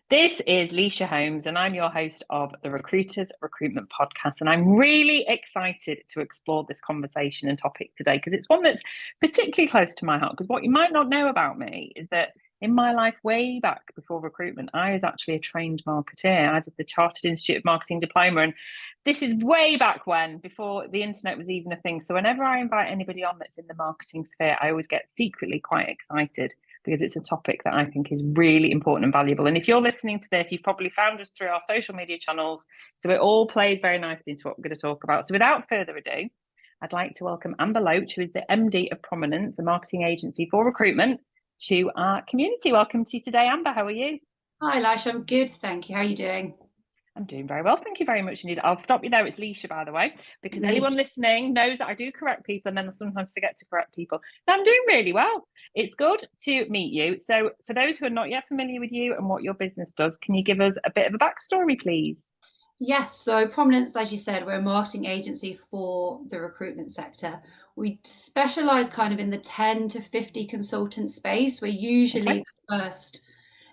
This is Leisha Holmes, and I'm your host of the Recruiters Recruitment Podcast. And I'm really excited to explore this conversation and topic today because it's one that's particularly close to my heart. Because what you might not know about me is that in my life, way back before recruitment, I was actually a trained marketeer. I did the Chartered Institute of Marketing diploma, and this is way back when, before the internet was even a thing. So whenever I invite anybody on that's in the marketing sphere, I always get secretly quite excited because it's a topic that I think is really important and valuable. And if you're listening to this, you've probably found us through our social media channels. So it all plays very nicely into what we're going to talk about. So without further ado, I'd like to welcome Amber Loach, who is the MD of Prominence, a marketing agency for recruitment, to our community. Welcome to you today, Amber. How are you? Hi, Elisha. I'm good, thank you. How are you doing? I'm doing very well. Thank you very much indeed. I'll stop you there. It's Leisha, by the way, because anyone listening knows that I do correct people and then I sometimes forget to correct people. But I'm doing really well. It's good to meet you. So for those who are not yet familiar with you and what your business does, can you give us a bit of a backstory, please? Yes, so Prominence, as you said, we're a marketing agency for the recruitment sector. We specialise kind of in the 10 to 50 consultant space. We're usually the first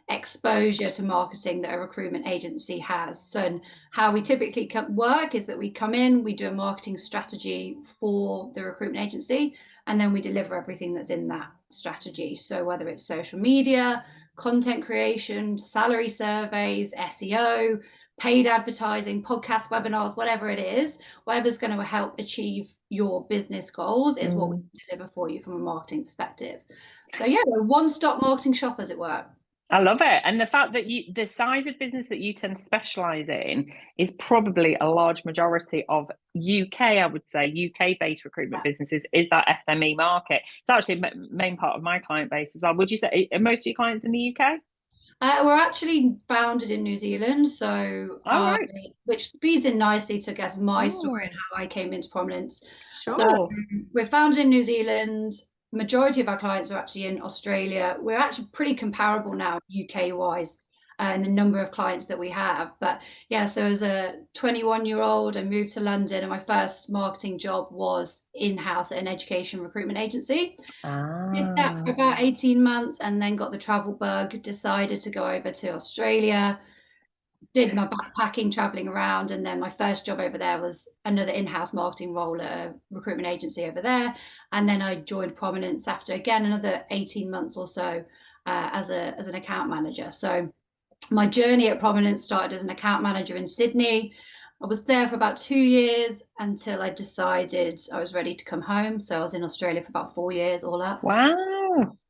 exposure to marketing that a recruitment agency has. So and how we typically work is that we come in, we do a marketing strategy for the recruitment agency, and then we deliver everything that's in that strategy. So whether it's social media, content creation, salary surveys, SEO, paid advertising, podcast, webinars, whatever it is, whatever's going to help achieve your business goals is what we deliver for you from a marketing perspective. So yeah, we're a one-stop marketing shop, as it were. I love it. And the fact that the size of business that you tend to specialise in is probably a large majority of UK, I would say, UK-based recruitment businesses is that SME market. It's actually a main part of my client base as well. Would you say, are most of your clients in the UK? We're actually founded in New Zealand, so right. which feeds in nicely to, I guess, my story and how I came into Prominence. Sure. So we're founded in New Zealand. Majority of our clients are actually in Australia. We're actually pretty comparable now UK-wise in the number of clients that we have. But yeah, so as a 21-year-old, I moved to London and my first marketing job was in-house at an education recruitment agency. Did that for about 18 months and then got the travel bug, decided to go over to Australia, did my backpacking, traveling around, and then my first job over there was another in-house marketing role at a recruitment agency over there. And then I joined Prominence after, again, another 18 months or so as an account manager. So my journey at Prominence started as an account manager in Sydney. I was there for about 2 years until I decided I was ready to come home. So I was in Australia for about 4 years, all up. Wow.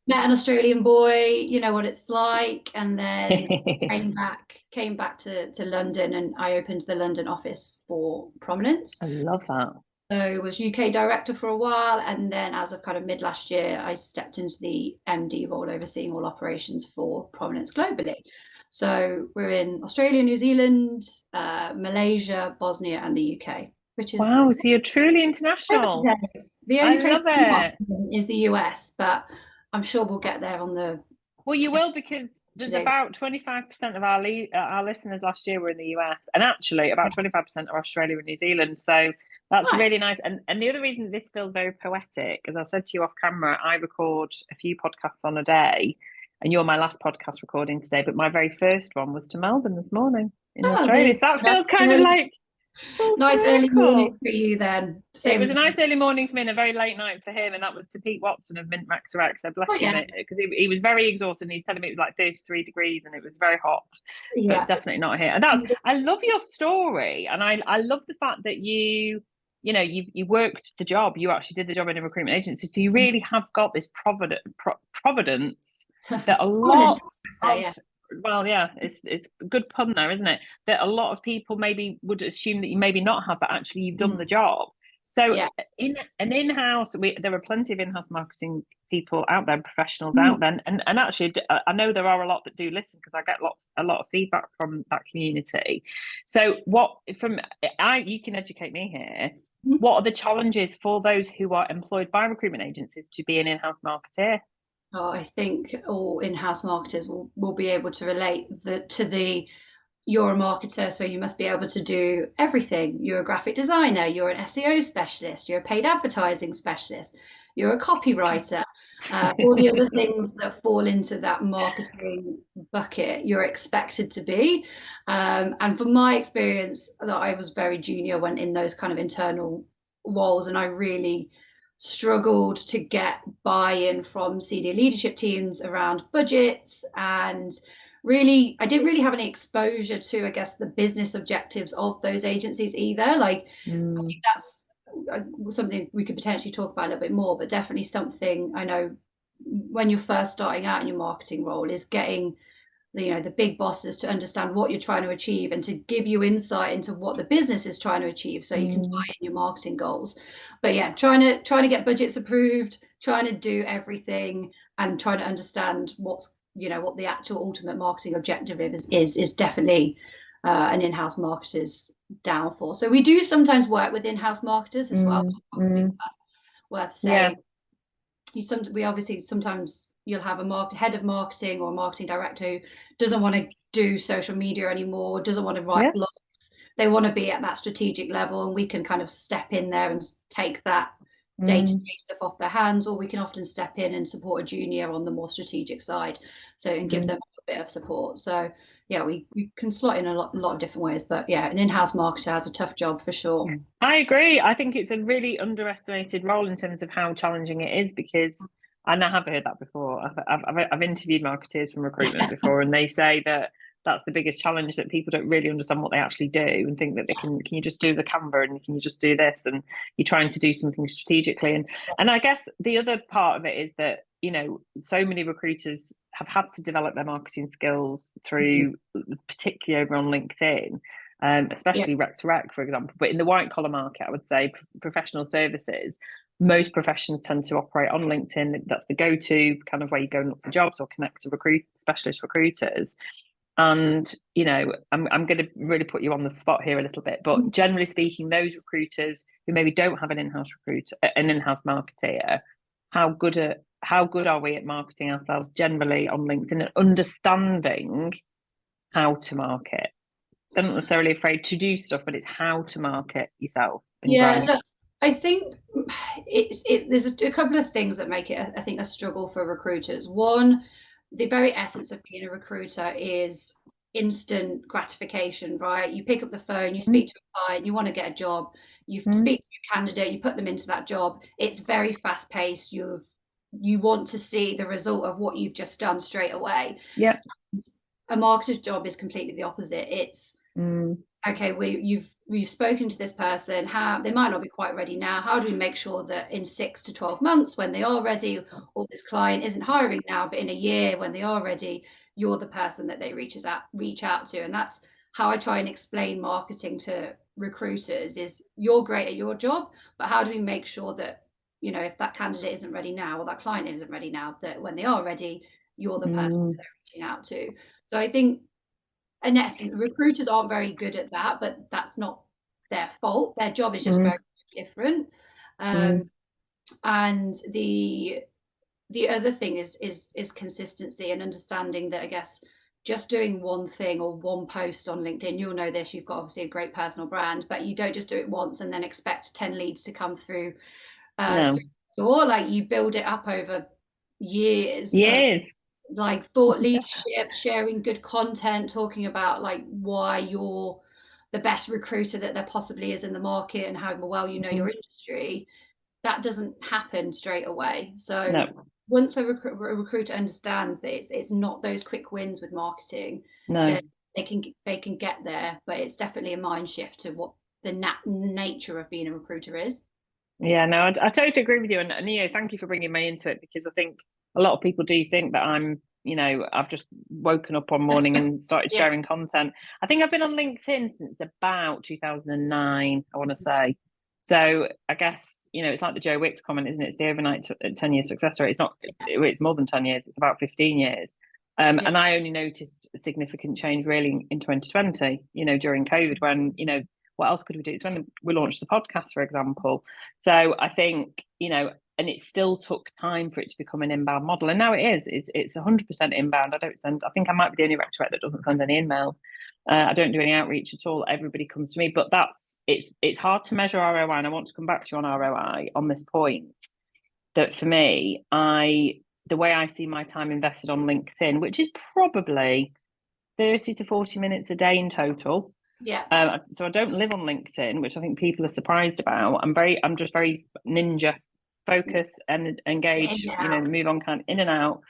Met an Australian boy, you know what it's like, and then came back to London, and I opened the London office for Prominence. I love that. So I was UK director for a while, and then as of kind of mid last year, I stepped into the MD role, overseeing all operations for Prominence globally. So we're in Australia, New Zealand, Malaysia, Bosnia, and the UK, which is wow. So you're truly international. The only place I love it. is the US, but I'm sure we'll get there on the. Well, you will, because there's about 25% of our listeners last year were in the US, and actually about 25% are Australia and New Zealand. So that's really nice. And the other reason this feels very poetic, as I said to you off camera, I record a few podcasts on a day, and you're my last podcast recording today. But my very first one was to Melbourne this morning in Australia. So that feels kind of like nice early morning for you then. It was a nice early morning for me and a very late night for him, and that was to Pete Watson of Mint Max Rex. So bless you, because he was very exhausted and he's telling me it was like 33 degrees and it was very hot, but definitely not here. And I love your story, and I love the fact that you worked the job. You actually did the job in a recruitment agency, so you really have got this providence that a lot of well, yeah, it's a good pun there, isn't it? That a lot of people maybe would assume that you maybe not have, but actually you've done the job. So in an in-house, there are plenty of in-house marketing people out there, professionals out there, and actually I know there are a lot that do listen, because I get a lot of feedback from that community. So you can educate me here. What are the challenges for those who are employed by recruitment agencies to be an in-house marketer? Oh, I think all in-house marketers will be able to relate you're a marketer, so you must be able to do everything. You're a graphic designer, you're an SEO specialist, you're a paid advertising specialist, you're a copywriter. All the other things that fall into that marketing bucket, you're expected to be. And from my experience, that I was very junior when in those kind of internal roles, and I really struggled to get buy-in from senior leadership teams around budgets, and really I didn't really have any exposure to, I guess, the business objectives of those agencies either. Like I think that's something we could potentially talk about a little bit more, but definitely something I know when you're first starting out in your marketing role is getting the big bosses to understand what you're trying to achieve and to give you insight into what the business is trying to achieve, so you can tie in your marketing goals. But yeah, trying to get budgets approved, trying to do everything, and trying to understand what the actual ultimate marketing objective is definitely an in-house marketer's downfall. So we do sometimes work with in-house marketers as well. Worth saying. We obviously sometimes you'll have a head of marketing or a marketing director who doesn't want to do social media anymore, doesn't want to write blogs. They want to be at that strategic level, and we can kind of step in there and take that day-to-day stuff off their hands, or we can often step in and support a junior on the more strategic side, and give them a bit of support. So yeah, we can slot in a lot of different ways, but yeah, an in-house marketer has a tough job for sure. I agree. I think it's a really underestimated role in terms of how challenging it is, because and I have heard that before. I've interviewed marketers from recruitment before, and they say that that's the biggest challenge, that people don't really understand what they actually do and think that they can you just do the Canva, and can you just do this, and you're trying to do something strategically. And I guess the other part of it is that so many recruiters have had to develop their marketing skills through, particularly over on LinkedIn, especially rec to rec, for example. But in the white collar market, I would say professional services, most professions tend to operate on LinkedIn. That's the go-to kind of where you go and look for jobs or connect to specialist recruiters. And I'm going to really put you on the spot here a little bit, but generally speaking, those recruiters who maybe don't have an in-house marketer, how good are we at marketing ourselves generally on LinkedIn and understanding how to market? They're not necessarily afraid to do stuff, but it's how to market yourself. Look, I think there's a couple of things that make it, I think, a struggle for recruiters. One, the very essence of being a recruiter is instant gratification, right? You pick up the phone, you speak to a client, you want to get a job, you speak to a candidate, you put them into that job. It's very fast paced. You want to see the result of what you've just done straight away. Yeah. A marketer's job is completely the opposite. It's okay, we've spoken to this person, they might not be quite ready now. How do we make sure that in 6 to 12 months, when they are ready, or this client isn't hiring now, but in a year when they are ready, you're the person that they reach out to. And that's how I try and explain marketing to recruiters, is you're great at your job, but how do we make sure that, if that candidate isn't ready now, or that client isn't ready now, that when they are ready, you're the person that they're reaching out to. So I think, in essence, recruiters aren't very good at that, but that's not their fault. Their job is just very different. And the other thing is consistency and understanding that, I guess, just doing one thing or one post on LinkedIn, you'll know this, you've got obviously a great personal brand, but you don't just do it once and then expect 10 leads to come through the door. Like, you build it up over years. Like thought leadership, sharing good content, talking about like why you're the best recruiter that there possibly is in the market and how well you know your industry. That doesn't happen straight away. So once a recruiter understands that it's not those quick wins with marketing, they can get there, but it's definitely a mind shift to what the nature of being a recruiter is. Yeah, no, I totally agree with you. And Neo, thank you for bringing me into it, because I think a lot of people do think that I'm, I've just woken up one morning and started sharing content. I think I've been on LinkedIn since about 2009, I want to say. So I guess, it's like the Joe Wicks comment, isn't it? It's the overnight 10-year success rate. It's more than 10 years. It's about 15 years. And I only noticed a significant change really in 2020, during COVID, when, what else could we do? It's when we launched the podcast, for example. So I think, and it still took time for it to become an inbound model. And now it is. It's 100% inbound. I think I might be the only rectorate that doesn't send any emails. I don't do any outreach at all. Everybody comes to me. But it's hard to measure ROI. And I want to come back to you on ROI on this point. that for me, the way I see my time invested on LinkedIn, which is probably 30 to 40 minutes a day in total. Yeah. So I don't live on LinkedIn, which I think people are surprised about. I'm just very ninja, focus and engage, move on kind of in and out.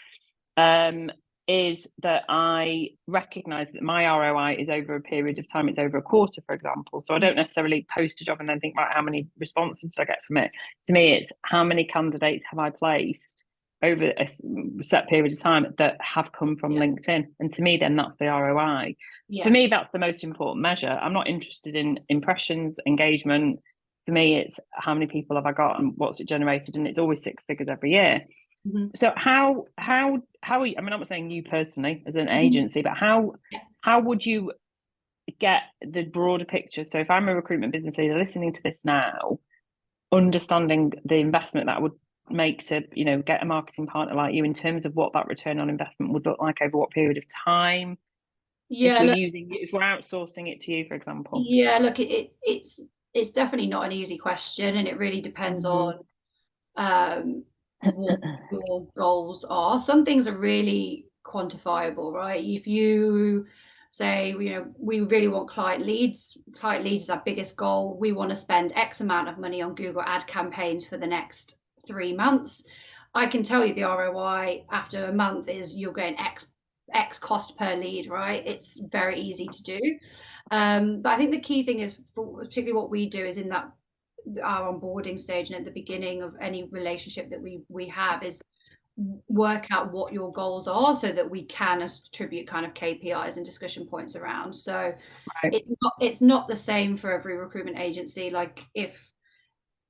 Is that I recognize that my ROI is over a period of time. It's over a quarter, for example. So I don't necessarily post a job and then think, right, how many responses did I get from it? To me, it's how many candidates have I placed over a set period of time that have come from LinkedIn. And to me, then that's the ROI. For me, that's the most important measure. I'm not interested in impressions, engagement. For me, it's how many people have I got and what's it generated? And it's always 6 figures every year. So how are you, I mean, I'm not saying you personally as an agency, but how would you get the broader picture? So if I'm a recruitment business leader listening to this now, understanding the investment that would make to, get a marketing partner like you in terms of what that return on investment would look like over what period of time? If we're outsourcing it to you, for example. Yeah, look, it's definitely not an easy question, and it really depends on what your goals are. Some things are really quantifiable, right? If you say, we really want client leads is our biggest goal. We want to spend X amount of money on Google ad campaigns for the next 3 months. I can tell you the ROI after a month is you're getting X cost per lead, right? It's very easy to do. But I think the key thing is, particularly what we do is in that our onboarding stage and at the beginning of any relationship that we have, is work out what your goals are so that we can attribute kind of KPIs and discussion points around. So it's not the same for every recruitment agency. Like if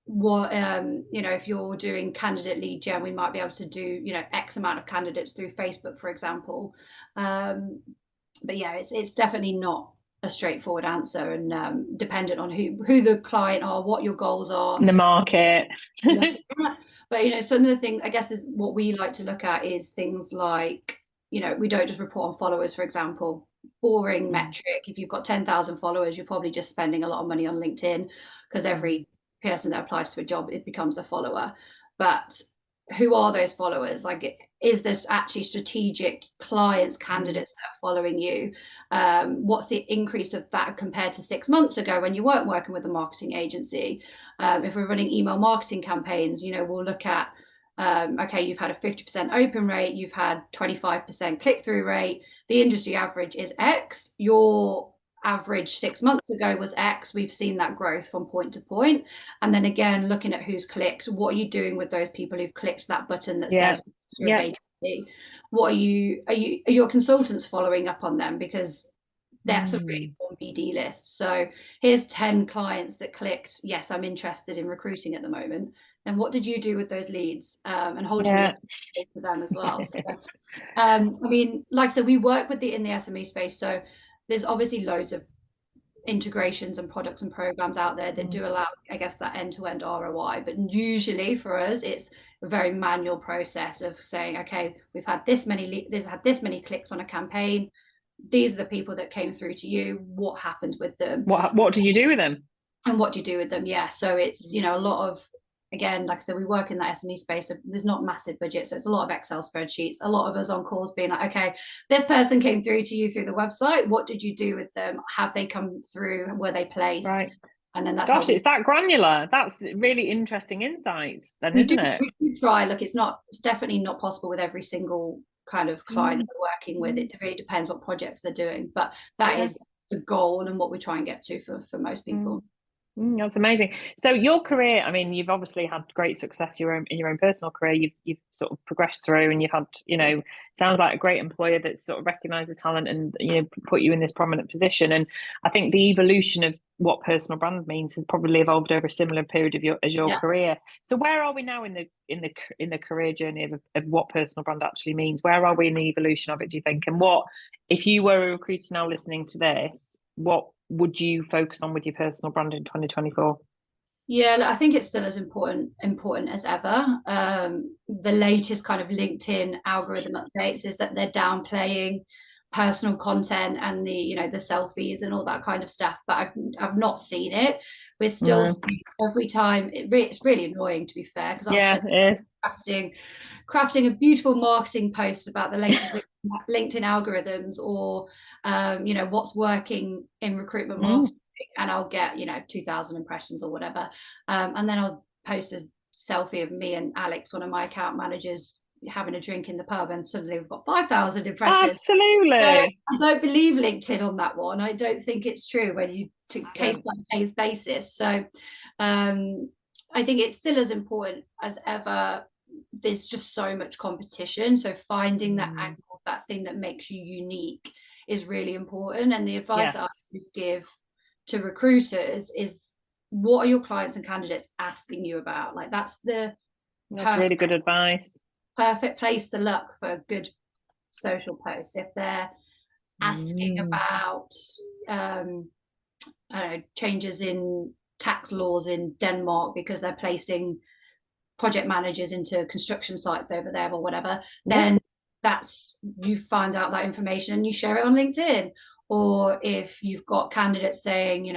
you're doing candidate lead gen, we might be able to do X amount of candidates through Facebook, for example. But yeah, it's definitely not a straightforward answer, and dependent on who the client are, what your goals are, the market. But some of the things, I guess, is what we like to look at is things like, we don't just report on followers, for example. Boring metric. If you've got 10,000 followers, you're probably just spending a lot of money on LinkedIn, because every person that applies to a job, it becomes a follower. But who are those followers? Like, is this actually strategic clients, candidates that are following you? What's the increase of that compared to 6 months ago when you weren't working with a marketing agency? If we're running email marketing campaigns, we'll look at, okay, you've had a 50% open rate, you've had 25% click-through rate, the industry average is X, your average 6 months ago was X. We've seen that growth from point to point. And then again, looking at who's clicked, what are you doing with those people who've clicked that button that says vacancy? What are your consultants following up on them? Because that's a really important BD list. So here's 10 clients that clicked, yes, I'm interested in recruiting at the moment. And what did you do with those leads? And holding to them as well. So, I mean, like I said, we work in the SME space. So there's obviously loads of integrations and products and programs out there that do allow, I guess, that end-to-end ROI. But usually for us, it's a very manual process of saying, okay, we've had this many clicks on a campaign. These are the people that came through to you. What happened with them? What did you do with them? And what do you do with them? Yeah. So it's, a lot of, again, like I said, we work in that SME space. So there's not massive budget. So it's a lot of Excel spreadsheets. A lot of us on calls being like, okay, this person came through to you through the website. What did you do with them? Have they come through? Were they placed? Right. And then that's it's that granular. That's really interesting insights then, isn't it? We try. Look, it's definitely not possible with every single kind of client that we're working with. It really depends what projects they're doing. But that is the goal and what we try and get to for most people. That's amazing. So your career, I mean, you've obviously had great success in your own personal career. You've sort of progressed through, and you've had, sounds like a great employer that's sort of recognised the talent and put you in this prominent position. And I think the evolution of what personal brand means has probably evolved over a similar period of your career. So where are we now in the career journey of what personal brand actually means? Where are we in the evolution of it, do you think? And what, if you were a recruiter now listening to this, what would you focus on with your personal brand in 2024? Yeah, I think it's still as important as ever. The latest kind of LinkedIn algorithm updates is that they're downplaying personal content and the the selfies and all that kind of stuff, but I've not seen it. We're still seeing every time. It's really annoying, to be fair, because I'll spend crafting a beautiful marketing post about the latest LinkedIn algorithms, or what's working in recruitment marketing, and I'll get 2,000 impressions or whatever, and then I'll post a selfie of me and Alex, one of my account managers, having a drink in the pub, and suddenly we've got 5,000 impressions. Absolutely. So I don't believe LinkedIn on that one. I don't think it's true when you case by case basis. So I think it's still as important as ever. There's just so much competition. So finding that angle, that thing that makes you unique, is really important. And the advice I always give to recruiters is, what are your clients and candidates asking you about? Like, that's really good advice. Perfect place to look for a good social post. If they're asking about I don't know, changes in tax laws in Denmark because they're placing project managers into construction sites over there or whatever, then you find out that information and you share it on LinkedIn. Or if you've got candidates saying,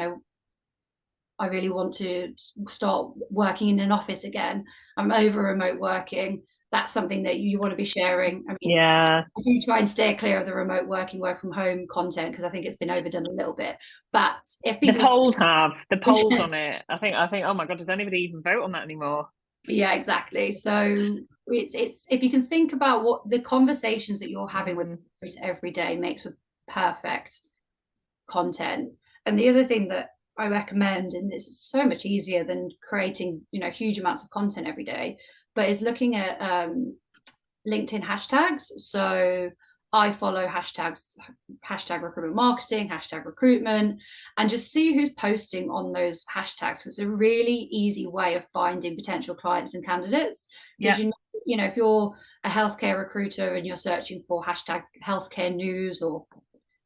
I really want to start working in an office again, I'm over remote working, that's something that you want to be sharing. I mean, I do try and stay clear of the remote working, work from home content, because I think it's been overdone a little bit. But if people, the polls on it, I think, oh my God, does anybody even vote on that anymore? Yeah, exactly. So it's if you can think about what the conversations that you're having with every day makes a perfect content. And the other thing that I recommend, and this is so much easier than creating huge amounts of content every day, but is looking at LinkedIn hashtags. So I follow hashtags, hashtag recruitment marketing, hashtag recruitment, and just see who's posting on those hashtags. It's a really easy way of finding potential clients and candidates. Because if you're a healthcare recruiter and you're searching for hashtag healthcare news or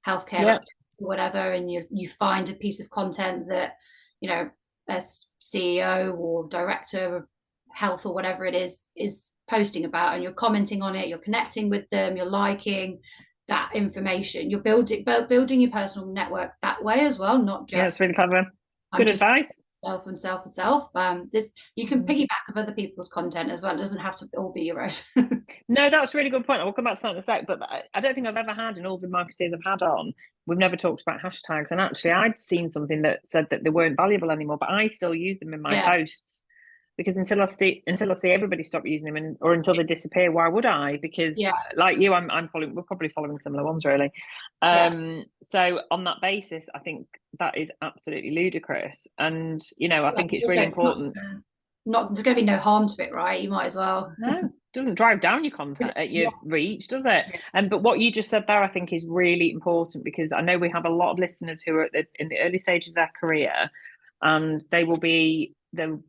healthcare or whatever, and you find a piece of content that a CEO or director of health or whatever it is posting about, and you're commenting on it, you're connecting with them, you're liking that information, you're building your personal network that way as well, not just it's really clever. Good advice. Self. This, you can piggyback of other people's content as well. It doesn't have to all be your own. No, that's a really good point. I'll come back to that in a sec, but I don't think I've ever had, in all the marketeers I've had on, we've never talked about hashtags. And actually, I'd seen something that said that they weren't valuable anymore, but I still use them in my posts, because until I see everybody stop using them, or until they disappear, why would I? Because like you, we're probably following similar ones, really. So on that basis, I think that is absolutely ludicrous. And I think it's really important. Not there's going to be no harm to it, right? You might as well. No, it doesn't drive down your content at your reach, does it? But what you just said there, I think, is really important, because I know we have a lot of listeners who are in the early stages of their career, and they will be. I'm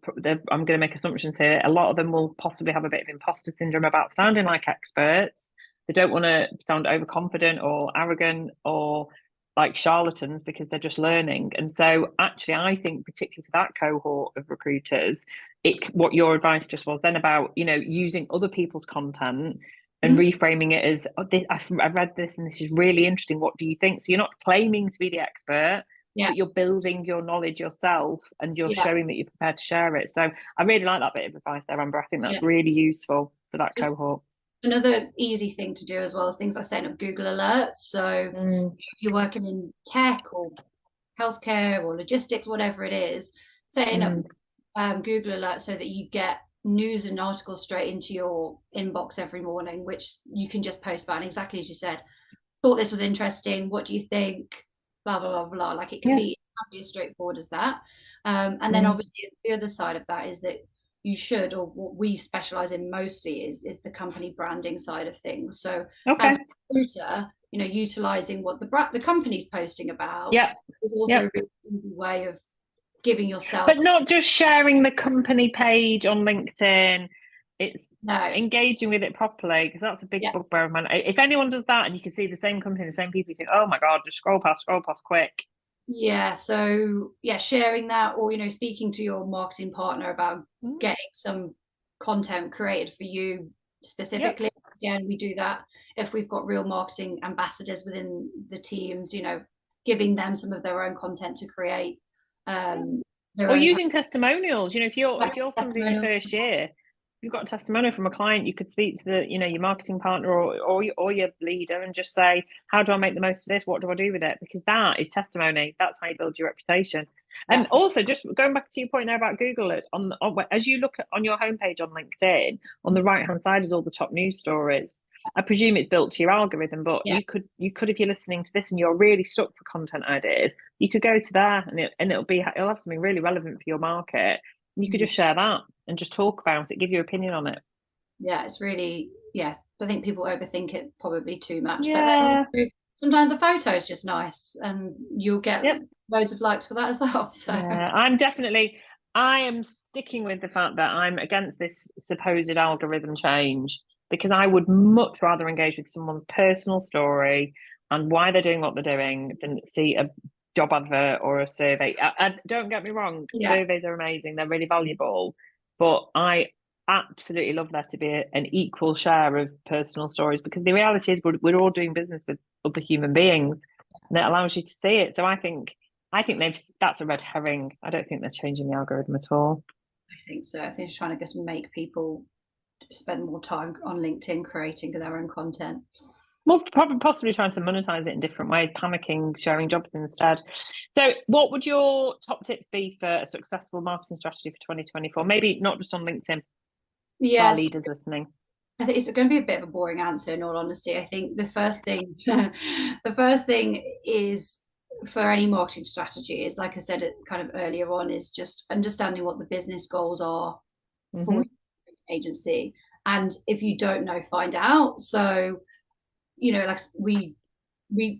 going to make assumptions here. A lot of them will possibly have a bit of imposter syndrome about sounding like experts. They don't want to sound overconfident or arrogant or like charlatans, because they're just learning. And so actually, I think particularly for that cohort of recruiters, what your advice just was then about, using other people's content and reframing it as, I read this and this is really interesting. What do you think? So you're not claiming to be the expert, but you're building your knowledge yourself, and you're showing that you're prepared to share it. So I really like that bit of advice there, Amber. I think that's really useful for that cohort. Another easy thing to do as well is things like setting up Google alerts. So if you're working in tech or healthcare or logistics, whatever it is, setting up Google alerts so that you get news and articles straight into your inbox every morning, which you can just post about. And exactly as you said, thought this was interesting. What do you think? Blah, blah, blah, blah. Like, it can be as straightforward as that. And then obviously the other side of that is that you should, or what we specialize in mostly is the company branding side of things. So as a recruiter, utilizing what the company's posting about is also a really easy way of giving yourself. But not just sharing the company page on LinkedIn. It's engaging with it properly, because that's a big bugbear of mine. If anyone does that and you can see the same company, the same people, you think, oh my God, just scroll past quick. So sharing that, or speaking to your marketing partner about getting some content created for you specifically. again, we do that if we've got real marketing ambassadors within the teams, you know, giving them some of their own content to create. Or using testimonials. You know, if you're somebody in your testimonials. first year, you've got a testimonial from a client, you could speak to the, you know, your marketing partner or your leader and just say, how do I make the most of this? What do I do with it? Because that is testimony. That's how you build your reputation. Yeah. And also, just going back to your point there about Google, as you look on your homepage on LinkedIn, on the right hand side is all the top news stories. I presume it's built to your algorithm, but Yeah. you could if you're listening to this and you're really stuck for content ideas, you could go to there and it'll have something really relevant for your market. You could just share that and just talk about it, give your opinion on it. Yeah, it's really, I think people overthink it probably too much. Yeah. But then sometimes a photo is just nice and you'll get loads of likes for that as well. So yeah, I am sticking with the fact that I'm against this supposed algorithm change, because I would much rather engage with someone's personal story and why they're doing what they're doing than see a job advert or a survey. Don't get me wrong, surveys are amazing, they're really valuable, but I absolutely love there to be an equal share of personal stories, because the reality is we're all doing business with other human beings and it allows you to see it. So I think that's a red herring. I don't think they're changing the algorithm at all. I think so. I think it's trying to just make people spend more time on LinkedIn creating their own content. Well, probably possibly trying to monetize it in different ways, panicking, sharing jobs instead. So what would your top tips be for a successful marketing strategy for 2024? Maybe not just on LinkedIn. Yes. Our leaders listening. I think it's going to be a bit of a boring answer, in all honesty. I think the first thing is, for any marketing strategy, is, like I said kind of earlier on, is just understanding what the business goals are for your agency. And if you don't know, find out. So, you know, like we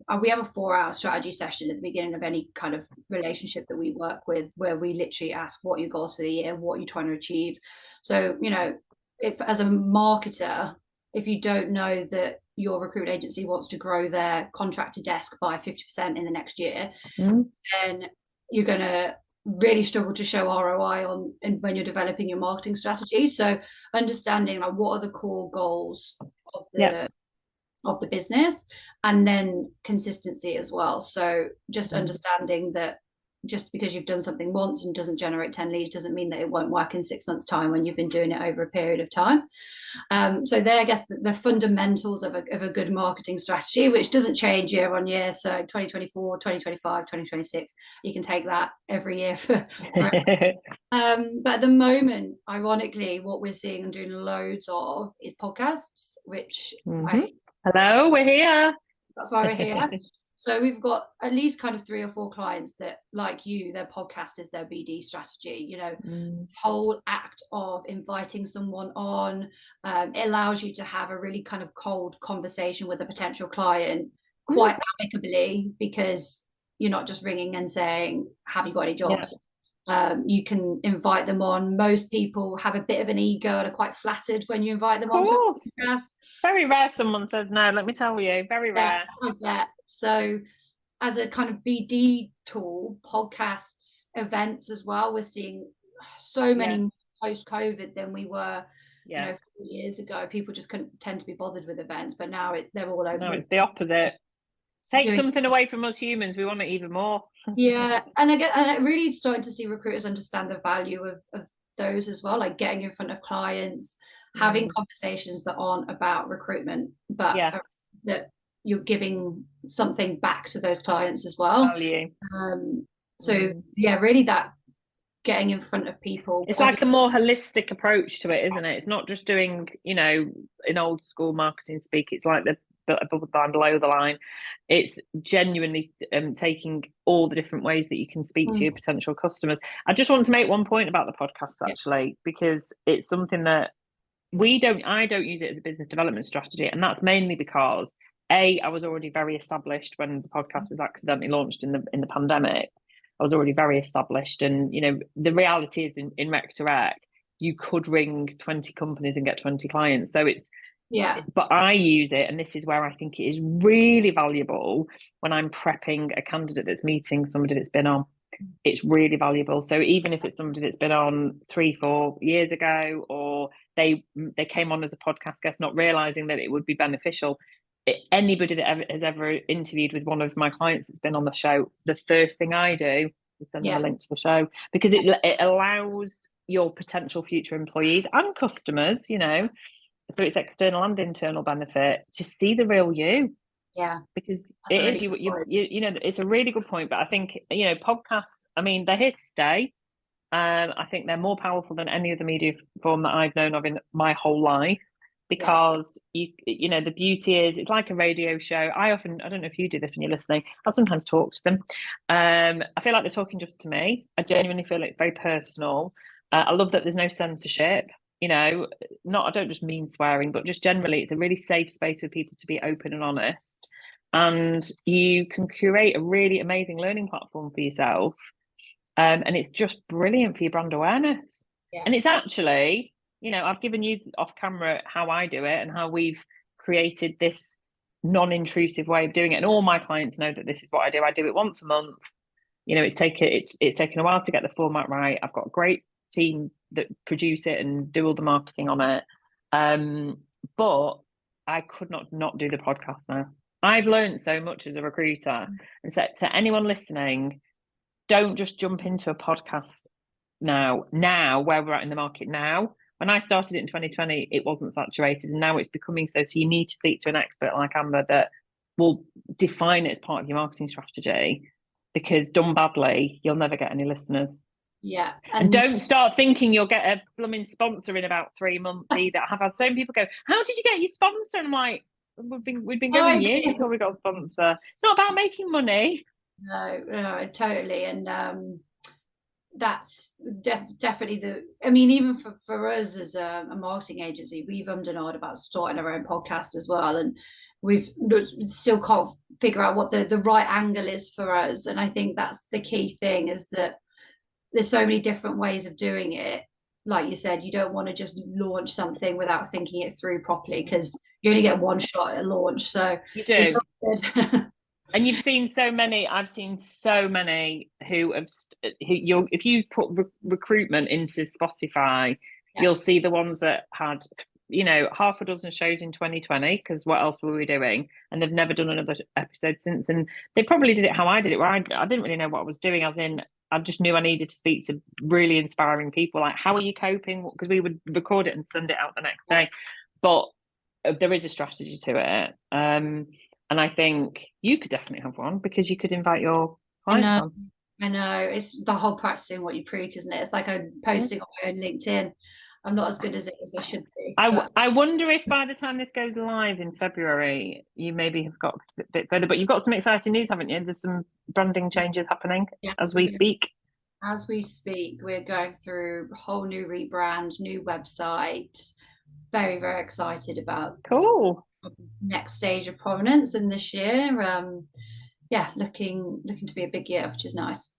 have a 4-hour strategy session at the beginning of any kind of relationship that we work with, where we literally ask, what are your goals for the year? What are you trying to achieve? So, you know, if as a marketer, if you don't know that your recruitment agency wants to grow their contractor desk by 50% in the next year, then you're going to really struggle to show ROI on and when you're developing your marketing strategy. So understanding like what are the core goals of the business, and then consistency as well. So just understanding that just because you've done something once and doesn't generate 10 leads doesn't mean that it won't work in 6 months' time when you've been doing it over a period of time. So there, I guess, the fundamentals of a good marketing strategy, which doesn't change year on year. So 2024, 2025, 2026, you can take that every year for but at the moment, ironically, what we're seeing and doing loads of is podcasts, which hello, we're here. That's why we're here. So we've got at least kind of 3 or 4 clients that, like you, their podcast is their BD strategy. You know, whole act of inviting someone on, it allows you to have a really kind of cold conversation with a potential client quite amicably, because you're not just ringing and saying, have you got any jobs? You can invite them on. Most people have a bit of an ego and are quite flattered when you invite them on. Very rare someone says no, let me tell you, very rare. So as a kind of BD tool, podcasts, events as well, we're seeing so many post-COVID than we were you know, 4 years ago. People just couldn't tend to be bothered with events, but now they're all open. No, it's the opposite. Take something away from us humans, we want it even more. And it really starting to see recruiters understand the value of those as well, like getting in front of clients, having conversations that aren't about recruitment, but that you're giving something back to those clients as well. Value. Really that getting in front of people. It's like a more holistic approach to it, isn't it? It's not just doing, you know, in old school marketing speak, it's like the above the line, below the line. It's genuinely taking all the different ways that you can speak to your potential customers. I just want to make one point about the podcast, actually, because it's something that I don't use it as a business development strategy, and that's mainly because I was already very established when the podcast was accidentally launched in the pandemic. I was already very established, and you know, the reality is in Rec to Rec, you could ring 20 companies and get 20 clients. So it's but I use it, and this is where I think it is really valuable when I'm prepping a candidate that's meeting somebody that's been on. It's really valuable. So even if it's somebody that's been on 3-4 years ago, or they came on as a podcast guest, not realizing that it would be beneficial. Anybody that has ever interviewed with one of my clients that's been on the show, the first thing I do is send them a link to the show, because it allows your potential future employees and customers, you know, so it's external and internal benefit, to see the real you. Yeah, because it is you know, it's a really good point. But I think, you know, podcasts, I mean, they're here to stay. I think they're more powerful than any other media form that I've known of in my whole life, because you know, the beauty is it's like a radio show. I don't know if you do this when you're listening, I'll sometimes talk to them. I feel like they're talking just to me. I genuinely feel it's very personal. I love that there's no censorship. You know, I don't just mean swearing, but just generally, it's a really safe space for people to be open and honest. And you can curate a really amazing learning platform for yourself. And it's just brilliant for your brand awareness. And it's actually, you know, I've given you off camera how I do it and how we've created this non-intrusive way of doing it. And all my clients know that this is what I do. I do it once a month. You know, it's taken a while to get the format right. I've got a great team that produce it and do all the marketing on it. But I could not do the podcast now. I've learned so much as a recruiter. And so to anyone listening, don't just jump into a podcast now where we're at in the market now. When I started it in 2020, it wasn't saturated, and now it's becoming so you need to speak to an expert like Amber that will define it as part of your marketing strategy, because done badly, you'll never get any listeners. And don't start thinking you'll get a blooming sponsor in about 3 months either. I have had so many people go, how did you get your sponsor? And I'm like, we've been going years before we got a sponsor. It's not about making money. No, totally. And that's definitely I mean, even for us as a marketing agency, we've and about starting our own podcast as well. And we've still can't figure out what the right angle is for us. And I think that's the key thing, is that there's so many different ways of doing it. Like you said, you don't want to just launch something without thinking it through properly, because you only get one shot at launch. So you do. And you've seen so many. I've seen so many if you put recruitment into Spotify, you'll see the ones that had, you know, half a dozen shows in 2020, because what else were we doing? And they've never done another episode since. And they probably did it how I did it, where I didn't really know what I was doing, as in I just knew I needed to speak to really inspiring people. Like, how are you coping? Because we would record it and send it out the next day. But there is a strategy to it. And I think you could definitely have one, because you could invite your clients on. I know. It's the whole practicing what you preach, isn't it? It's like I'm posting on my own LinkedIn. I'm not as good as it as I should be. I wonder if by the time this goes live in February, you maybe have got a bit further. But you've got some exciting news, haven't you? There's some branding changes happening as we speak. As we speak, we're going through a whole new rebrand, new website. Very, very excited about next stage of Prominence in this year. Looking to be a big year, which is nice.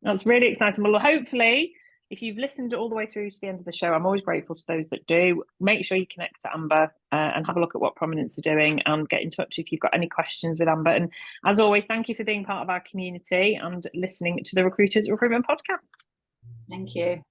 That's really exciting. Well, hopefully, if you've listened all the way through to the end of the show, I'm always grateful to those that do. Make sure you connect to Amber and have a look at what Prominence are doing, and get in touch if you've got any questions with Amber. And as always, thank you for being part of our community and listening to the Recruiters Recruitment podcast. Thank you.